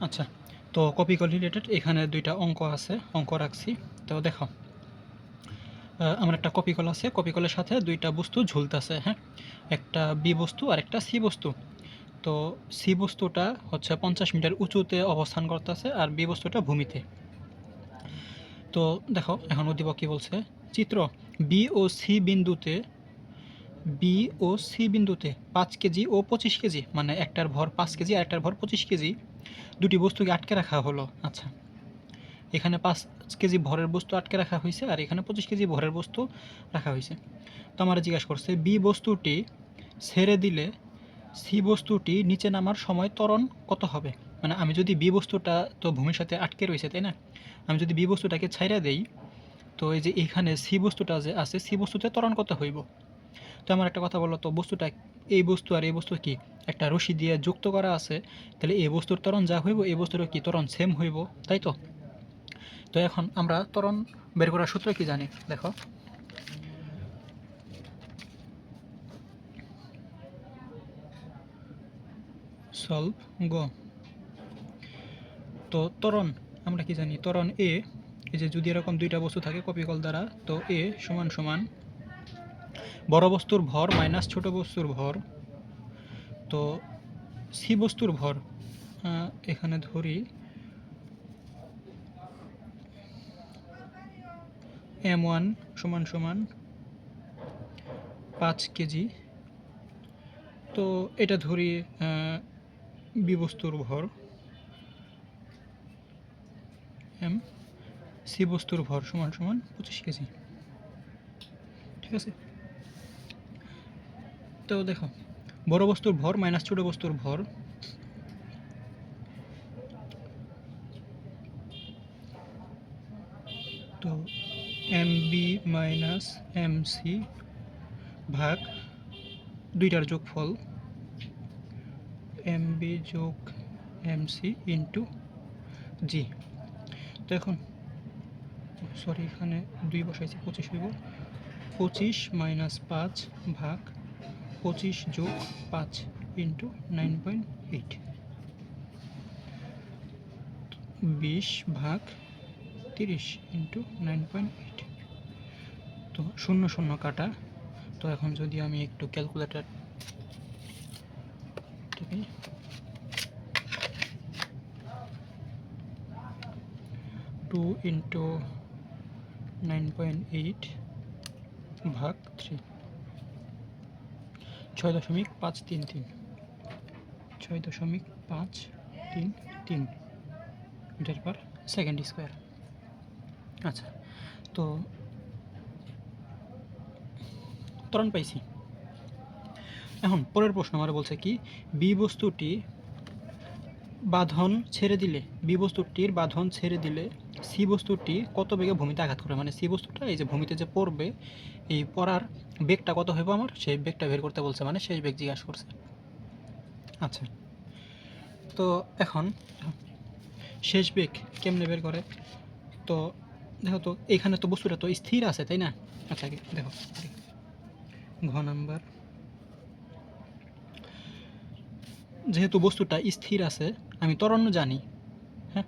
আচ্ছা, তো কপিকল রিলেটেড এখানে দুইটা অঙ্ক আছে, অঙ্ক রাখছি। তো দেখো, আমার একটা কপিকল আছে, কপিকলের সাথে দুইটা বস্তু ঝুলতেছে। হ্যাঁ, একটা বি বস্তু আর একটা সি বস্তু। তো সি বস্তুটা হচ্ছে 50 মিটার উঁচুতে অবস্থান করতেছে আর বি বস্তুটা ভূমিতে। তো দেখো এখন উদ্দীপক কি বলছে, চিত্র বি ও সি বিন্দুতে 5 কেজি ও 25 কেজি, মানে একটার ভর 5 কেজি আর একটার ভর 25 কেজি, দুটি বস্তুকে আটকে রাখা হলো। আচ্ছা, এখানে 5 কেজি ভরের বস্তু আটকে রাখা হয়েছে আর এখানে 25 কেজি ভরের বস্তু রাখা হয়েছে। তো আমার জিজ্ঞাসা করছে বি বস্তুটি ছেড়ে দিলে সি বস্তুটি নিচে নামার সময় ত্বরণ কত হবে। মানে আমি যদি বি বস্তুটা তো ভূমির সাথে আটকে রয়েছে, তাই না? আমি যদি বি বস্তুটাকে ছাইড়া দেই, তো এই যে এখানে সি বস্তুটা যে আছে, সি বস্তুতে ত্বরণ কত হইব। তো আমার একটা কথা বলো তো, বস্তুটা এই বস্তু আর এই বস্তু কি একটা রশি দিয়ে যুক্ত করা আছে, তাহলে এই বস্তুর ত্বরণ যা হইব এই বস্তুর কি ত্বরণ সেম হইব, তাই তো? তো এখন আমরা ত্বরণ বের করার সূত্র কি জানি, দেখো সলভ গো। তো ত্বরণ আমরা কি জানি, ত্বরণ এ, এই যে যদি এরকম দুইটা বস্তু থাকে কপিকল দ্বারা, তো এ সমান সমান বড় বস্তুর ভর মাইনাস ছোট বস্তুর ভর। তো সি বস্তুর ভর এখানে ধরি M1 সমান সমান 5 কেজি। তো এটা ধরি বি বস্তুর ভর এম, সি বস্তুর ভর সমান সমান 25 কেজি। ঠিক আছে, তো দেখো বড় বস্তুর ভর মাইনাস ছোট বস্তুর ভর, তো M B minus M C ভাগ দুইটার যোগফল এম বি যোগ এম সি ইন্টু জি। তো এখন সরি এখানে 2 বসাইছি, 25 হইব, 25 মাইনাস 5 ভাগ 25 যোগ 5 ইন্টু 9.8, 20 ভাগ 30 ইন্টু 9.8। তো 0 0 কাটা। তো এখন যদি আমি একটু ক্যালকুলেটর 2 ইন্টু 9.8 ভাগ 3, 6.533, 6.533 মিটার পার সেকেন্ড স্কোয়ার। আচ্ছা, তো ত্বরণ পাইছি। এখন পরের প্রশ্ন আমার বলছে কি, বি বস্তুটি বাঁধন ছেড়ে দিলে, বি বস্তুটির বাঁধন ছেড়ে দিলে সি বস্তুটি কত বেগে ভূমিতে আঘাত করবে। মানে সি বস্তুটা এই যে ভূমিতে যে পড়বে, এই পড়ার বেগটা কত হইব আমার, সেই বেগটা বের করতে বলছে, মানে শেষ বেগ জিজ্ঞাসা করছে। আচ্ছা, তো এখন শেষ বেগ কেমনে বের করে, তো দেখো তো এখানে তো বস্তুটা তো স্থির আছে, তাই না? আচ্ছা দেখো ঘ নাম্বার, যেহেতু বস্তুটা স্থির আছে, আমি ত্বরণ জানি। হ্যাঁ,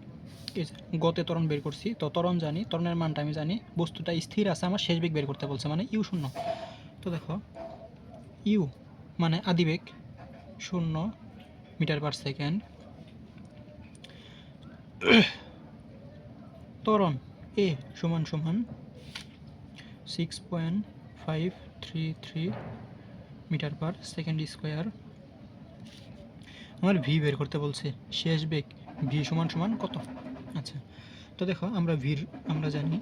গতে ত্বরণ বের করছি, তো ত্বরণ জানি, ত্বরণের মানটা আমি জানি, বস্তুটা স্থির আছে, আমার শেষ বেগ বের করতে বলছে, মানে ইউ 0। তো দেখো ইউ মানে আদিবেগ 0 মিটার পার সেকেন্ড, ত্বরণ এ সমান সমান 6.533 মিটার পার সেকেন্ড স্কোয়ার। আমার ভি বের করতে বলছে, শেষ বেগ ভি সমান সমান কত। আচ্ছা, তো দেখো আমরা আমরা জানি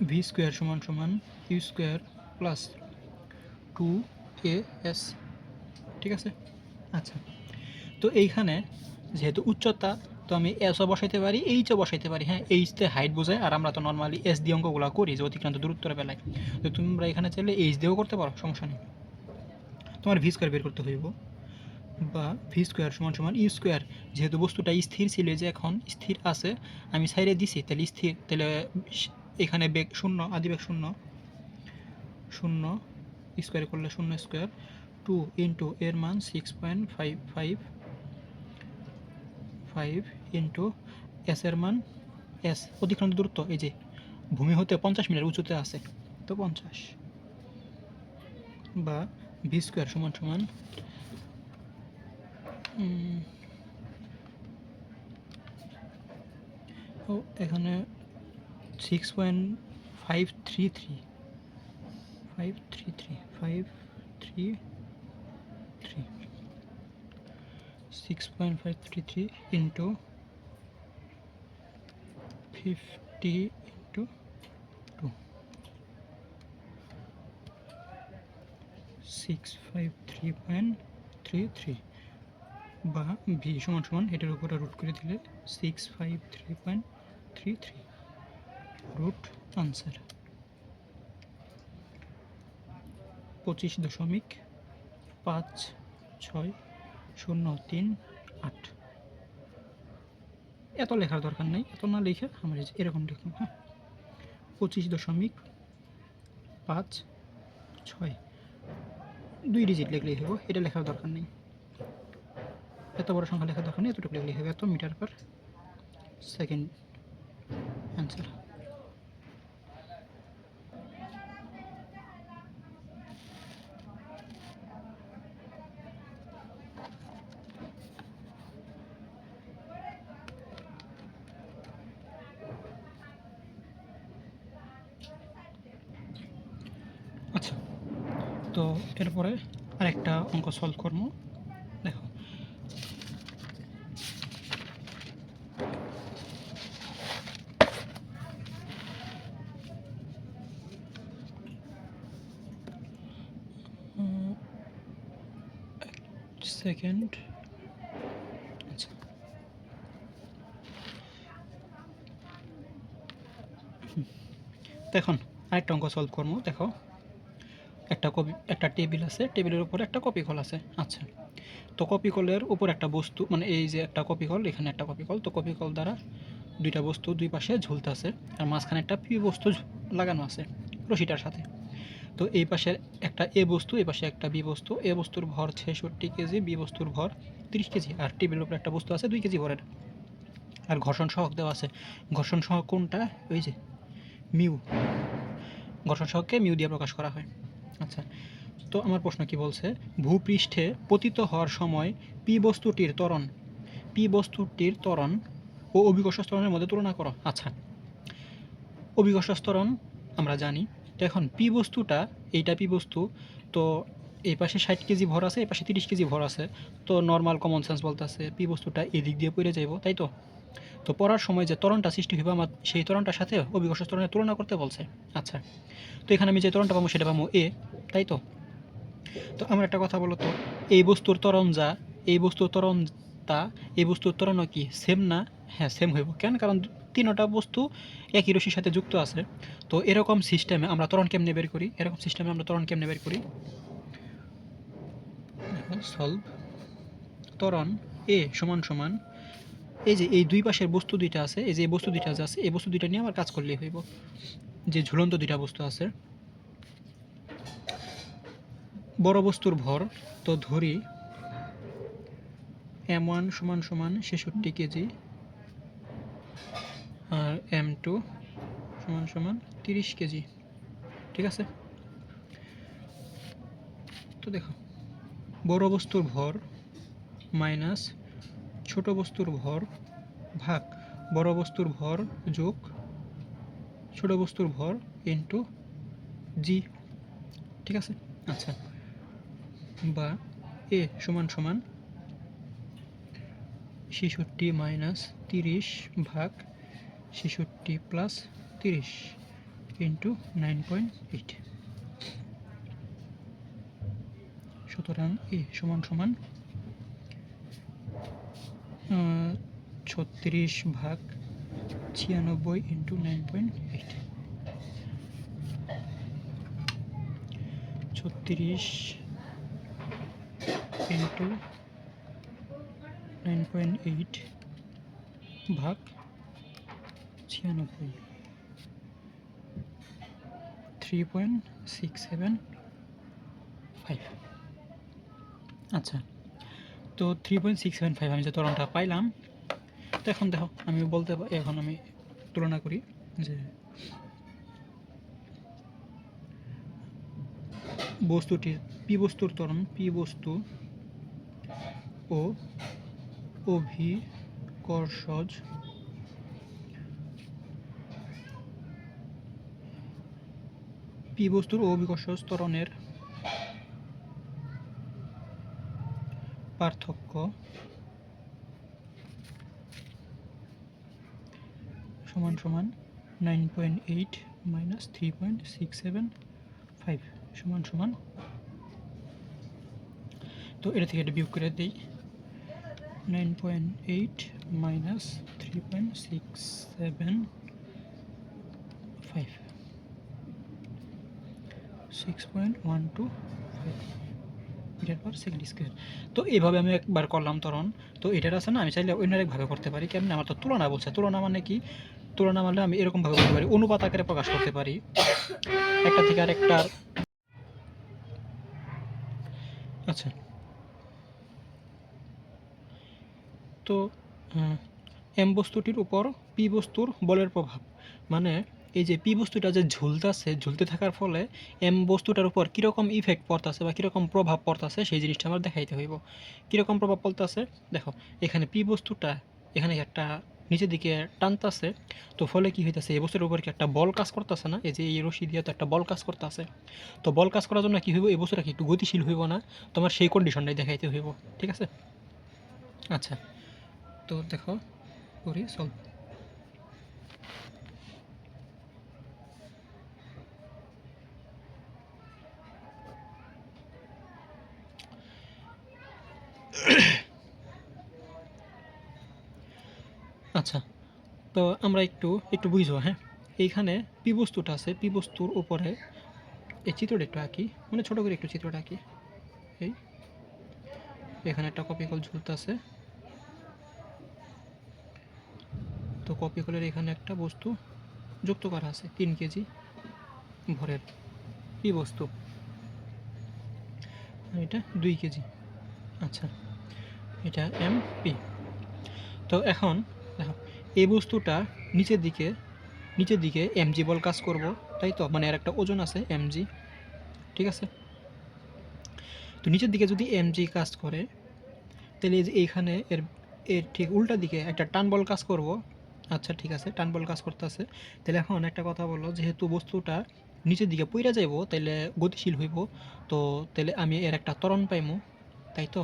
ভি স্কোয়ার সমান সমান ইউ স্কোয়ার প্লাস 2as, ঠিক আছে। আচ্ছা, তো এইখানে যেহেতু উচ্চতা, তো আমি এসও বসাইতে পারি, এইচও বসাইতে পারি। হ্যাঁ, এইচতে হাইট বোঝায়, আর আমরা তো নর্মালি এস দিয়ে অঙ্কগুলো করি যে অতিক্রান্ত দূরত্বের বেলায়। তো তোমরা এখানে চাইলে এইচ দিয়েও করতে পারো, সমস্যা নেই। তোমার ভি স্কোয়ার বের করতে হইব, বা ভি স্কোয়ার সমান সমান ইউ স্কোয়ার, যেহেতু বস্তুটা স্থির ছিল, যে এখন স্থির আছে, আমি সাইডে দিছি, তাহলে স্থির, তাহলে এখানে বেগ 0, আদি বেগ 0, 0 স্কোয়ার করলে 0 স্কোয়ার 2 ইন্টু এর মান 6.555 ইন্টু এস এর মান এস অতিক্রান্ত দূরত্ব এই যে ভূমি হতে 50 মিটার উঁচুতে আছে তো 50 বা ভি স্কোয়ার সমান সমান ও এখানে 6.533 6.533 into 50 into 2 653.33 বা ভি সমান সমান এটার উপরে রুট করে দিলে 653.33 রুট আনসার 25.5603.8 এত লেখার দরকার নেই, এত না লিখে আমরা এরকম লিখুন। হ্যাঁ 25.56 2 ডিজিট লিখলেই হবে, এটা লেখার দরকার নেই, এত বড় সংখ্যা লেখার দরকার নেই, এতটুকু লিখলেই হবে, এত মিটার পার সেকেন্ড অ্যান্সার। আচ্ছা, তো এরপরে আরেকটা অঙ্ক সলভ করবো। দেখো সেকেন্ড। আচ্ছা এখন আরেকটা অঙ্ক সলভ করবো। দেখো একটা টেবিল আছে, টেবিলের উপরে একটা কপি কল আছে। আচ্ছা, তো কপি কলের উপর একটা বস্তু, মানে এই যে একটা কপি কল, এখানে একটা কপি কল, তো কপি কল দ্বারা দুইটা বস্তু দুই পাশে ঝুলতে আছে, আর মাঝখানে একটা পি বস্তু লাগানো আছে রশিটার সাথে। তো এই পাশে একটা এ বস্তু, এই পাশে একটা বি বস্তু। এ বস্তুর ভর 66 কেজি, বি বস্তুর ভর 30 কেজি, আর টেবিলের উপরে একটা বস্তু আছে 2 কেজি ভরের, আর ঘর্ষণ সহক দেওয়া আছে। ঘর্ষণ সহক কোনটা? ওই যে মিউ, ঘর্ষণ সহককে মিউ দিয়ে প্রকাশ করা হয়। আচ্ছা, তো আমার প্রশ্ন কি বলছে, ভূপৃষ্ঠে পতিত হওয়ার সময় পি বস্তুটির ত্বরণ ও অভিকর্ষ ত্বরণের মধ্যে তুলনা করো। আচ্ছা, অভিকর্ষ ত্বরণ আমরা জানি, তো এখন পি বস্তুটা, এইটা পি বস্তু, তো এই পাশে 60 কেজি ভর আছে, এই পাশে 30 কেজি ভর আছে, তো নর্মাল কমন সেন্স বলতেছে পি বস্তুটা এদিক দিয়ে পড়ে যাইব, তাই তো। তো পড়ার সময় যে ত্বরণটা সৃষ্টি হইবে আমার, সেই ত্বরণটার সাথে অভিকর্ষ ত্বরণের তুলনা করতে বলছে। আচ্ছা, তো এখানে আমি যে ত্বরণটা পাবো সেটা পাবো এ, তাই তো। তো আমার একটা কথা বলো তো, এই বস্তুর ত্বরণ যা, এই বস্তুর ত্বরণ তা, এই বস্তুর ত্বরণও কি সেম না? হ্যাঁ সেম হইব, কেন? কারণ তিনটা বস্তু একই রশির সাথে যুক্ত আছে। তো এরকম সিস্টেমে আমরা ত্বরণ কেমনে বের করি, সলভ ত্বরণ এ সমান সমান এই যে এই দুই পাশের বস্তু দুইটা আছে, এই যে এই বস্তু দুইটা আছে, এই বস্তু দুইটা নিয়ে আমার কাজ করলেই হইব। যে ঝুলন্ত দুইটা বস্তু আছে, বড় বস্তুর ভর, তো ধরি M1 সমান সমান 66 কেজি, আর M2 সমান সমান 30 কেজি, ঠিক আছে। তো দেখো, বড় বস্তুর ভর মাইনাস ছোট বস্তুর ভর ভাগ বড় বস্তুর ভর যোগ ছোট বস্তুর ভর ইন্টু জি, ঠিক আছে। আচ্ছা, বা এ সমান সমান 66 মাইনাস 30 ভাগ 66 প্লাস 30 ইন্টু 9.8। সুতরাং এ সমান সমান 36 ভাগ 96 ইন্টু 9.8, 36 ইন্টু 9.8 ভাগ 96, 3.67 ফাইভ। আচ্ছা, তো 3.675 আমি যে ত্বরণটা পাইলাম। তো এখন দেখো আমি এখন আমি তুলনা করি যে বস্তুটির পি বস্তুর ত্বরণ, পি বস্তু ও অভিকর্ষজ পি বস্তুর ও অভিকর্ষজ ত্বরণের পার্থক্য সমান সমান 9.8 মাইনাস 3.675 সমান সমান, তো এটা থেকে এটা বিয়োগ করে দিই। 9.8 মাইনাস 3.675 6.125 মিটার পার সেকেন্ড স্কোয়ার। তো এইভাবে আমি একবার করলাম ত্বরণ। তো এটার আছে না, আমি চাইলে অন্য একভাবে করতে পারি। কেমন, আমার তো তুলনা বলছে, তুলনা মানে কি, তুলনা মানে আমি এরকমভাবে করতে পারি, অনুপাত আকারে প্রকাশ করতে পারি একটা থেকে আরেকটার। আচ্ছা, তো এম বস্তুটির উপর পি বস্তুর বলের প্রভাব, মানে এই যে পি বস্তুটা যে ঝুলতে থাকার ফলে এম বস্তুটার উপর কীরকম ইফেক্ট পড়তেছে বা কীরকম প্রভাব পড়তেছে সেই জিনিসটা আমার দেখাইতে হইব। কীরকম প্রভাব পড়তেছে দেখো, এখানে পি বস্তুটা এখানে একটা নিচের দিকে টানতেছে, তো ফলে কি হইতেছে, এই বস্তুর উপর কি একটা বল কাজ করতেছে না, এই যে এই রশি দিয়ে তো একটা বল কাজ করতেছে। তো বল কাজ করার জন্য কি হইব, এই বস্তুটা কি একটু গতিশীল হইব না, তোমার সেই কন্ডিশনটাই দেখাইতে হইব। ঠিক আছে, আচ্ছা, তো দেখো করি সলভ। আচ্ছা, তো আমরা একটু একটু বুঝবো। হ্যাঁ, এইখানে পি বস্তুটা আছে, পি বস্তুর উপরে এই চিত্রটা একটু আঁকি, মানে ছোটো করে একটু চিত্রটা আঁকি। এই এখানে একটা কপি কল ঝুলতেছে, তো কপি কলের এখানে একটা বস্তু যুক্ত করা আছে 3 কেজি ভরের পি বস্তু, আর এটা 2 কেজি। আচ্ছা, এটা এম পি। তো এখন দেখো, এই বস্তুটা নিচের দিকে এমজি বল কাজ করব, তাই তো, মানে এর একটা ওজন আছে এমজি। ঠিক আছে, তো নিচের দিকে যদি এমজি কাজ করে, তাহলে এই যে এইখানে এর এর ঠিক উল্টা দিকে একটা টান বল কাজ করব। আচ্ছা ঠিক আছে, টান বল কাজ করতেছে। তাহলে এখন একটা কথা বলো, যেহেতু বস্তুটা নিচের দিকে পইরা যাইব, তাইলে গতিশীল হইব, তো তাহলে আমি এর একটা ত্বরণ পাইমু, তাই তো,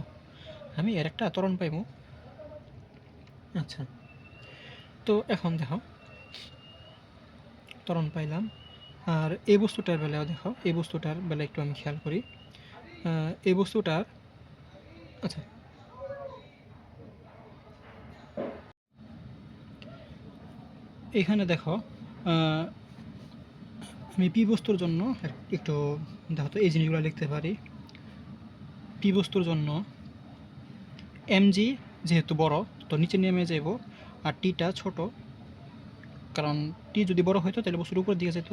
আমি এর একটা ত্বরণ পাইমু। আচ্ছা, তো এখন দেখো ত্বরণ পাইলাম। আর এই বস্তুটার বেলাও দেখো, এই বস্তুটার বেলা একটু আমি খেয়াল করি। এই বস্তুটার, আচ্ছা, এখানে দেখো আমি পি বস্তুর জন্য একটু দেখো, তো এই জিনিসগুলো লিখতে পারি। পি বস্তুর জন্য এমজি যেহেতু বড়, তো নিচে নেমে যাব, আর টিটা ছোট, কারণ টি যদি বড় হইতো তাহলে বস্তুর উপর দিকে যেত।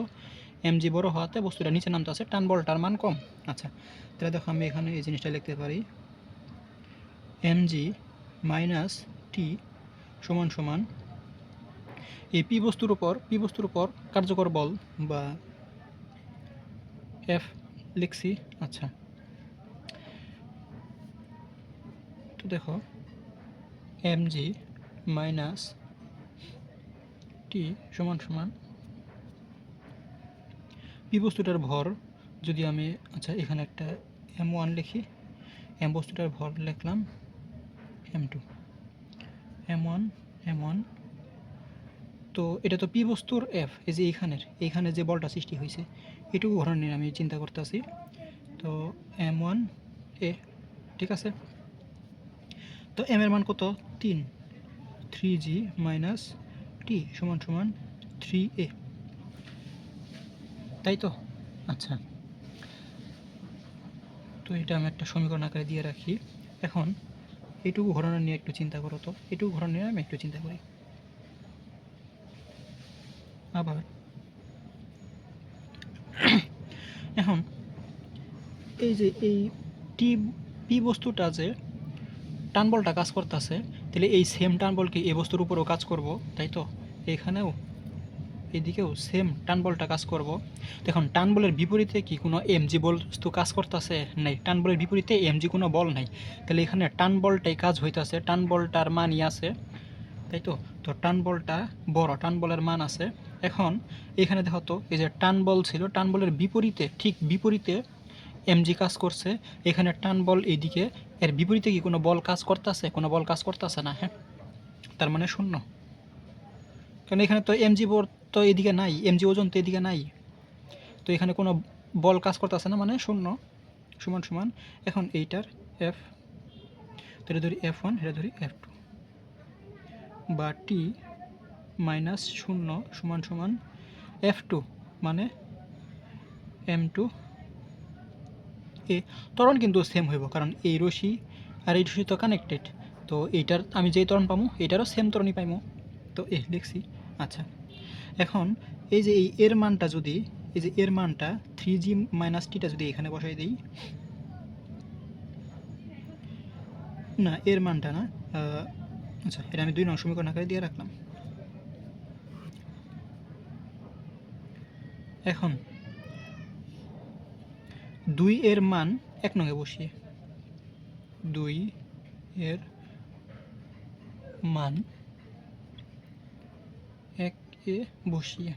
এমজি বড় হওয়াতে বস্তুটা নিচে নামতে আছে, টান বলটার মান কম। আচ্ছা, তাহলে দেখো আমি এখানে এই জিনিসটা লিখতে পারি, এমজি মাইনাস টি সমান সমান এই পি বস্তুর উপর কার্যকর বল বা এফ লিখছি। আচ্ছা, তো দেখো এমজি মাইনাস টি সমান সমান পি বস্তুটার ভর যদি আমি, আচ্ছা এখানে একটা M1 লিখি, এম বস্তুটার ভর লিখলাম M2, M1 M1। তো এটা তো পি বস্তুর এফ, এই যে এইখানে যে বলটা সৃষ্টি হয়েছে এটুকু ঘটনা নিয়ে আমি চিন্তা করতেছি। তো M1 এ, ঠিক আছে, তো এম এর মান কত, 3, 3G মাইনাস টি সমান সমান 3A, তাই তো। আচ্ছা, তো এটা আমি একটা সমীকরণ আকারে দিয়ে রাখি। এখন এইটুকু ঘটনা নিয়ে একটু চিন্তা করো, তো এইটুকু ঘটনা নিয়ে আমি একটু চিন্তা করি। আবার এখন এই যে এই টি পি বস্তুটা যে টান বলটা কাজ করতেছে, তাহলে এই সেম টান বল কি এই বস্তুর উপরেও কাজ করব, তাই তো? এখানেও এদিকেও সেম টান বলটা কাজ করব। দেখুন টান বলের বিপরীতে কি কোনো এমজি বস্তু কাজ করতেছে? নাই। টান বলের বিপরীতে এমজি কোনো বল নাই, তাহলে এখানে টান বলটাই কাজ হইতাছে, টান বলটার মানই আছে, তাই তো? তো টান বলটা বড়, টান বলের মান আছে। এখন এখানে দেখো তো, এই যে টান বল ছিল, টান বলের বিপরীতে, ঠিক বিপরীতে এমজি কাজ করছে। এখানে টান বল এইদিকে, এর বিপরীতে কি কোনো বল কাজ করতেছে? কোনো বল কাজ করতেছে না, হ্যাঁ, তার মানে শূন্য। কারণ এখানে তো এমজি বল তো এদিকে নাই, এমজি ওজন তো এদিকে নাই, তো এখানে কোনো বল কাজ করতেছে না, মানে শূন্য। সমান সমান এখন এইটার এফ, তো এটা ধরি F1, এটা ধরি F2, বা টি মাইনাস শূন্য সমান সমান F2 মানে M2 এ। ত্বরণ কিন্তু সেম হইব, কারণ এই রশি আর এই রশি তো কানেক্টেড, তো এইটার আমি যেই ত্বরণ পাবো এইটারও সেম ত্বরণই পাইমো, তো এ লিখছি। আচ্ছা, এখন এই যে এই এর মানটা যদি, এই যে এর মানটা 3g মাইনাস টিটা যদি এখানে বসাই দিই, না এর মানটা না, আচ্ছা এটা আমি 2 নং সমীকরণ আকারে দিয়ে রাখলাম। এখন 2 এর মান 1 নঙে বসিয়ে, 2 এর মান 1 এ বসিয়ে,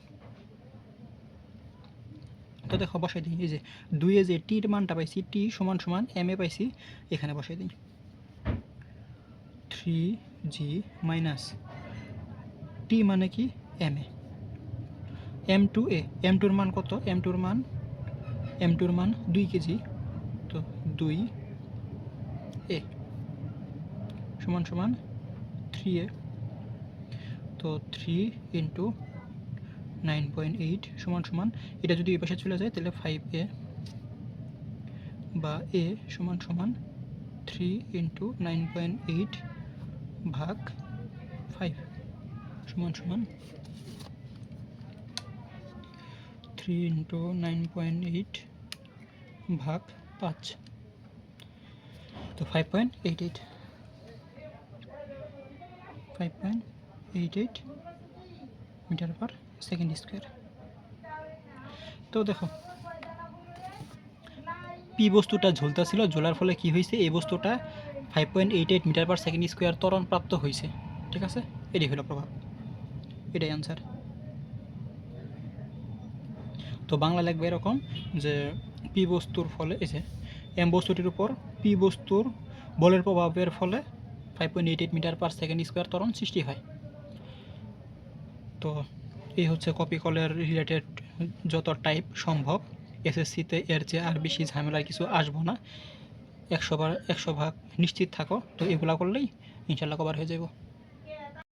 তো দেখো বসাই দিই, এই যে 2 এ যে টির মানটা পাইছি, টি সমান সমান এম এ পাইছি, এখানে বসাই দিই 3g মাইনাস টি মানে কি M A, M2 A, M2 এর মান কত? M2 এর মান 2 কেজি, তো 2 এ সমান সমান 3 এ, তো 3 ইন্টু 9.8 সমান সমান, এটা যদি এই পাশে চলে যায় তাহলে 5a, বা a সমান সমান 3 ইন্টু 9.8 ভাগ 5 সমান সমান 3 ইন্টু 9.8 ভাগ 5, তো 5.88 মিটার পার সেকেন্ড স্কোয়ার। তো দেখো পি বস্তুটা ঝুলতেছিল, ঝোলার ফলে কি হয়েছে, এই বস্তুটা 5.88 মিটার পার সেকেন্ড স্কোয়ার ত্বরণ প্রাপ্ত হয়েছে, ঠিক আছে? এটাই হলো প্রভাব, এটাই আনসার। তো বাংলা লিখবে এরকম যে পি বস্তুর ফলে, এই যে এম বস্তুটির উপর পি বস্তুর বলের প্রভাবের ফলে 5.88 মিটার পার সেকেন্ড স্কোয়ার ত্বরণ সৃষ্টি হয়। তো এই হচ্ছে কপি কলের রিলেটেড যত টাইপ সম্ভব। এসএসসিতে এর চেয়ে আর বেশি ঝামেলার কিছু আসবো না, 100 ভাগ নিশ্চিত থাকো। তো এগুলা করলেই ইনশাল্লাহ কভার হয়ে যাব।